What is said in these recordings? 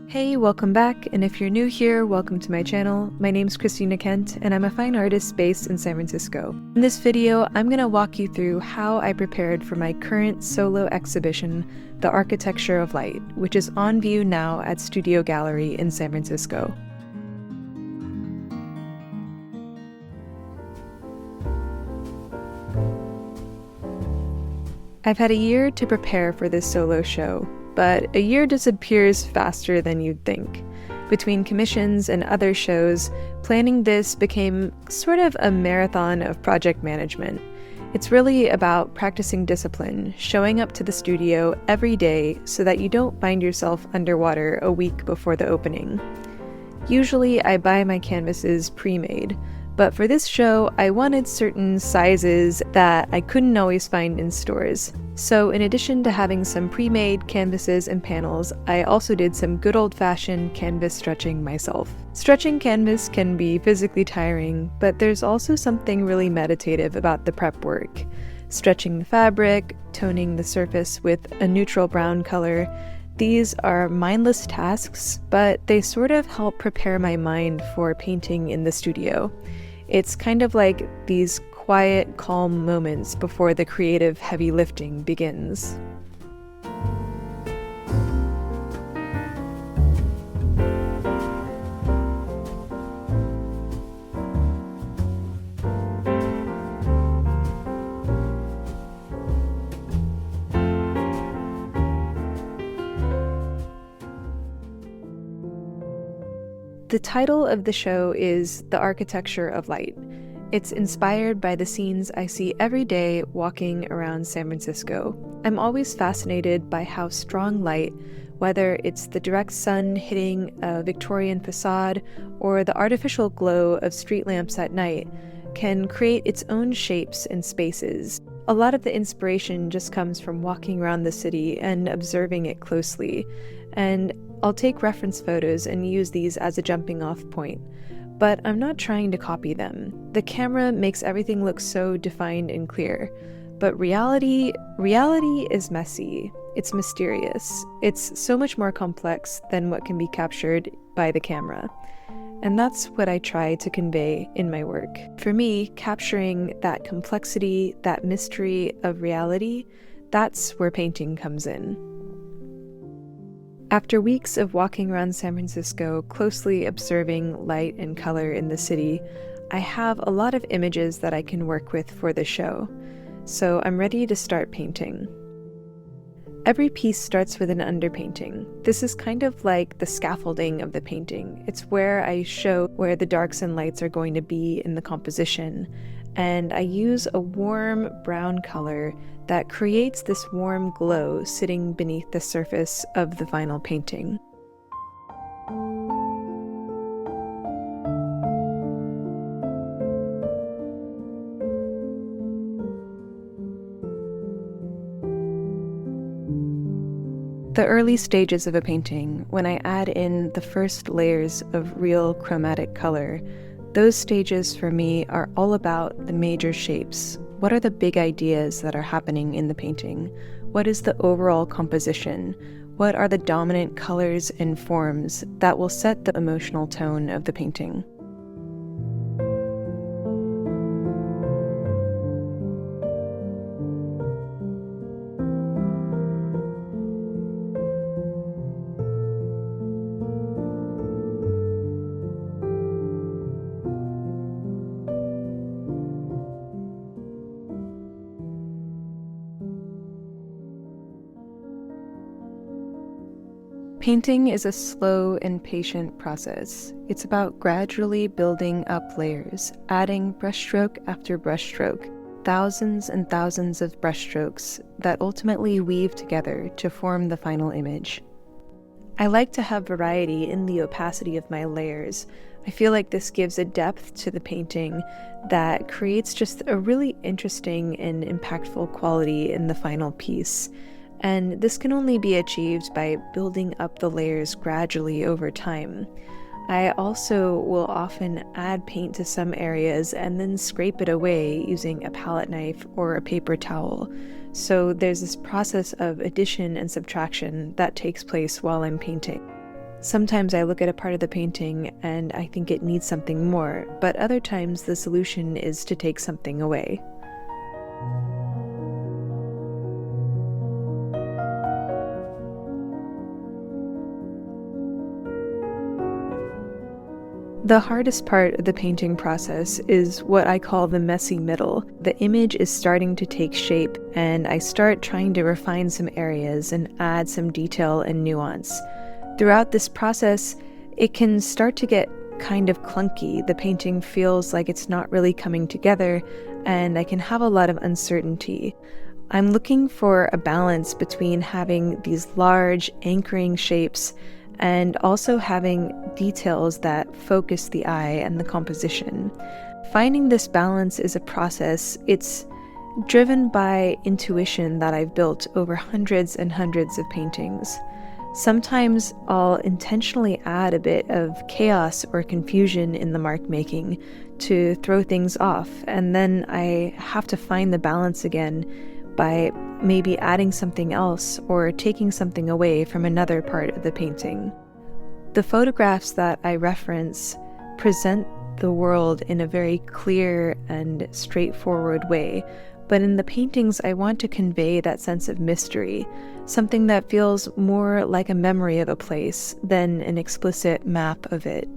Hey, welcome back, and if you're new here, welcome to my channel. My name's Christina Kent, and I'm a fine artist based in San Francisco. In this video, I'm gonna walk you through how I prepared for my current solo exhibition, The Architecture of Light, which is on view now at Studio Gallery in San Francisco. I've had a year to prepare for this solo show, but a year disappears faster than you'd think. Between commissions and other shows, planning this became sort of a marathon of project management. It's really about practicing discipline, showing up to the studio every day so that you don't find yourself underwater a week before the opening. Usually I buy my canvases pre-made, but for this show, I wanted certain sizes that I couldn't always find in stores. So in addition to having some pre-made canvases and panels, I also did some good old-fashioned canvas stretching myself. Stretching canvas can be physically tiring, but there's also something really meditative about the prep work. Stretching the fabric, toning the surface with a neutral brown color. These are mindless tasks, but they sort of help prepare my mind for painting in the studio. It's kind of like these quiet, calm moments before the creative heavy lifting begins. The title of the show is The Architecture of Light. It's inspired by the scenes I see every day walking around San Francisco. I'm always fascinated by how strong light, whether it's the direct sun hitting a Victorian facade or the artificial glow of street lamps at night, can create its own shapes and spaces. A lot of the inspiration just comes from walking around the city and observing it closely, and I'll take reference photos and use these as a jumping off point. But I'm not trying to copy them. The camera makes everything look so defined and clear. But reality is messy. It's mysterious. It's so much more complex than what can be captured by the camera. And that's what I try to convey in my work. For me, capturing that complexity, that mystery of reality, that's where painting comes in. After weeks of walking around San Francisco, closely observing light and color in the city, I have a lot of images that I can work with for the show. So I'm ready to start painting. Every piece starts with an underpainting. This is kind of like the scaffolding of the painting. It's where I show where the darks and lights are going to be in the composition. And I use a warm brown color that creates this warm glow sitting beneath the surface of the vinyl painting. The early stages of a painting, when I add in the first layers of real chromatic color, those stages for me are all about the major shapes. What are the big ideas that are happening in the painting? What is the overall composition? What are the dominant colors and forms that will set the emotional tone of the painting? Painting is a slow and patient process. It's about gradually building up layers, adding brushstroke after brushstroke, thousands and thousands of brushstrokes that ultimately weave together to form the final image. I like to have variety in the opacity of my layers. I feel like this gives a depth to the painting that creates just a really interesting and impactful quality in the final piece. And this can only be achieved by building up the layers gradually over time. I also will often add paint to some areas and then scrape it away using a palette knife or a paper towel. So there's this process of addition and subtraction that takes place while I'm painting. Sometimes I look at a part of the painting and I think it needs something more, but other times the solution is to take something away. The hardest part of the painting process is what I call the messy middle. The image is starting to take shape, and I start trying to refine some areas and add some detail and nuance. Throughout this process, it can start to get kind of clunky. The painting feels like it's not really coming together, and I can have a lot of uncertainty. I'm looking for a balance between having these large, anchoring shapes and also having details that focus the eye and the composition. Finding this balance is a process. It's driven by intuition that I've built over hundreds and hundreds of paintings. Sometimes I'll intentionally add a bit of chaos or confusion in the mark making to throw things off, and then I have to find the balance again by maybe adding something else or taking something away from another part of the painting. The photographs that I reference present the world in a very clear and straightforward way, but in the paintings I want to convey that sense of mystery, something that feels more like a memory of a place than an explicit map of it.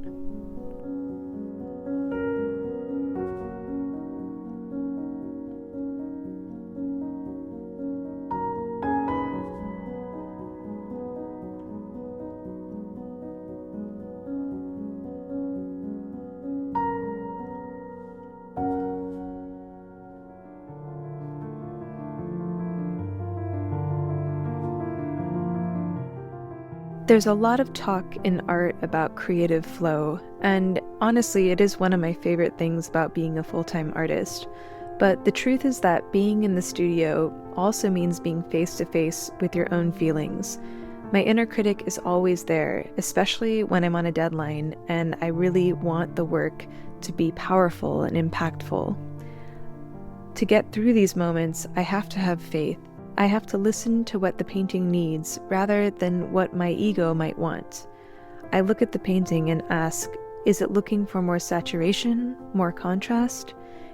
There's a lot of talk in art about creative flow, and honestly, it is one of my favorite things about being a full-time artist. But the truth is that being in the studio also means being face-to-face with your own feelings. My inner critic is always there, especially when I'm on a deadline and I really want the work to be powerful and impactful. To get through these moments, I have to have faith. I have to listen to what the painting needs rather than what my ego might want. I look at the painting and ask, is it looking for more saturation, more contrast?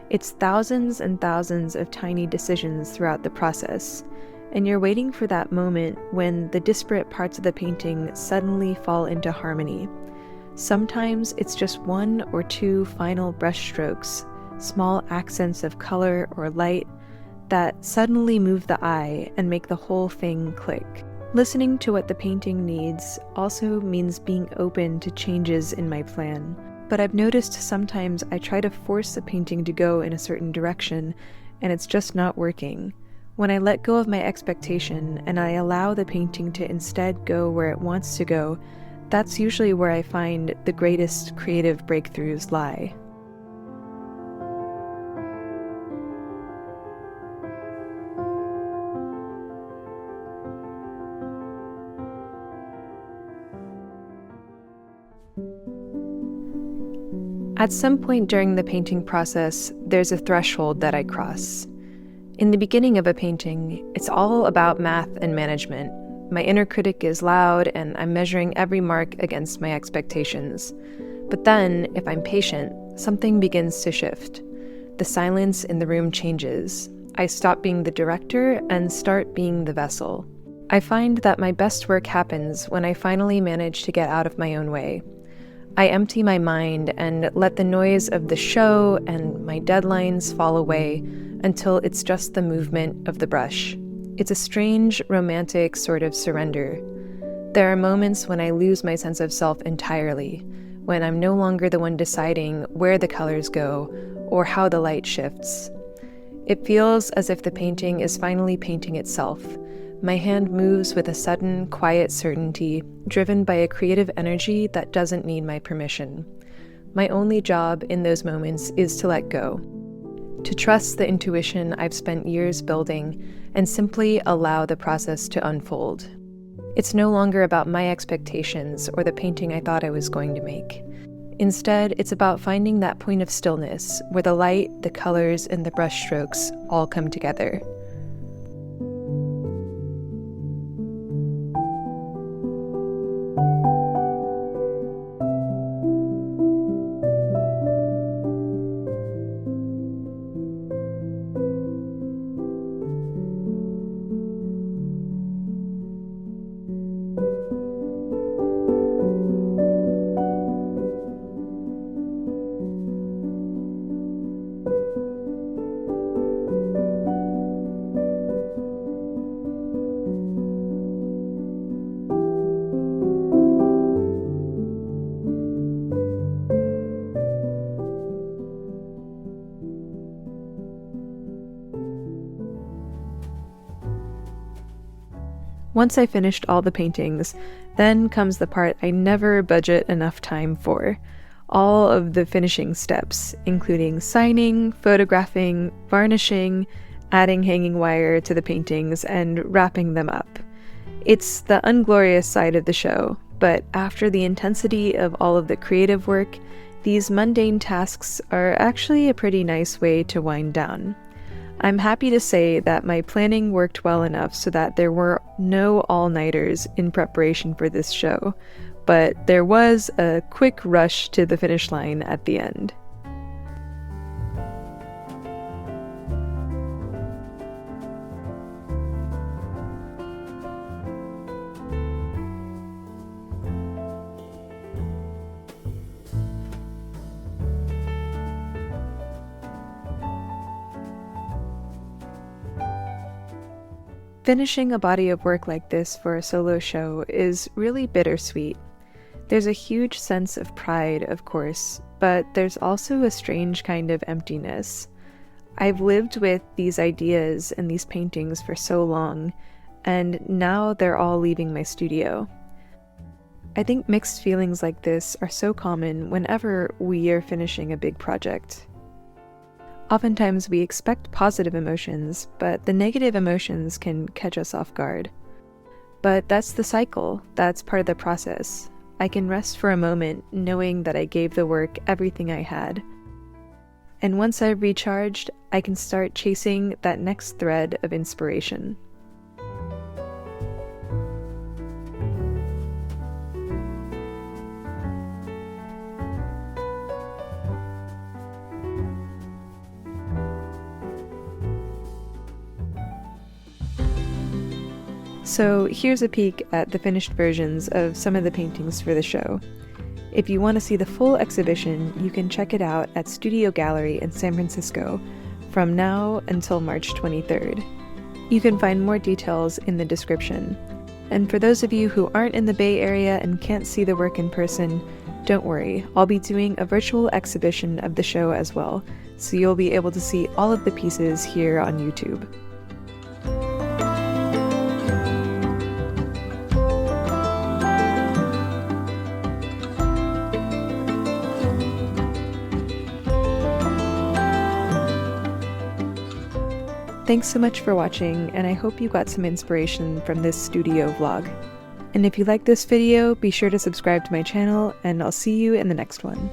It's thousands and thousands of tiny decisions throughout the process, and you're waiting for that moment when the disparate parts of the painting suddenly fall into harmony. Sometimes it's just one or two final brush strokes, small accents of color or light, that suddenly move the eye and make the whole thing click. Listening to what the painting needs also means being open to changes in my plan. But I've noticed sometimes I try to force the painting to go in a certain direction, and it's just not working. When I let go of my expectation and I allow the painting to instead go where it wants to go, that's usually where I find the greatest creative breakthroughs lie. At some point during the painting process, there's a threshold that I cross. In the beginning of a painting, it's all about math and management. My inner critic is loud, and I'm measuring every mark against my expectations. But then, if I'm patient, something begins to shift. The silence in the room changes. I stop being the director and start being the vessel. I find that my best work happens when I finally manage to get out of my own way. I empty my mind and let the noise of the show and my deadlines fall away until it's just the movement of the brush. It's a strange, romantic sort of surrender. There are moments when I lose my sense of self entirely, when I'm no longer the one deciding where the colors go or how the light shifts. It feels as if the painting is finally painting itself. My hand moves with a sudden, quiet certainty, driven by a creative energy that doesn't need my permission. My only job in those moments is to let go, to trust the intuition I've spent years building, and simply allow the process to unfold. It's no longer about my expectations or the painting I thought I was going to make. Instead, it's about finding that point of stillness where the light, the colors, and the brush strokes all come together. Once I finished all the paintings, then comes the part I never budget enough time for. All of the finishing steps, including signing, photographing, varnishing, adding hanging wire to the paintings, and wrapping them up. It's the unglorious side of the show, but after the intensity of all of the creative work, these mundane tasks are actually a pretty nice way to wind down. I'm happy to say that my planning worked well enough so that there were no all-nighters in preparation for this show, but there was a quick rush to the finish line at the end. Finishing a body of work like this for a solo show is really bittersweet. There's a huge sense of pride, of course, but there's also a strange kind of emptiness. I've lived with these ideas and these paintings for so long, and now they're all leaving my studio. I think mixed feelings like this are so common whenever we are finishing a big project. Oftentimes we expect positive emotions, but the negative emotions can catch us off guard. But that's the cycle, that's part of the process. I can rest for a moment knowing that I gave the work everything I had. And once I've recharged, I can start chasing that next thread of inspiration. So here's a peek at the finished versions of some of the paintings for the show. If you want to see the full exhibition, you can check it out at Studio Gallery in San Francisco from now until March 23rd. You can find more details in the description. And for those of you who aren't in the Bay Area and can't see the work in person, don't worry, I'll be doing a virtual exhibition of the show as well, so you'll be able to see all of the pieces here on YouTube. Thanks so much for watching, and I hope you got some inspiration from this studio vlog. And if you like this video, be sure to subscribe to my channel, and I'll see you in the next one.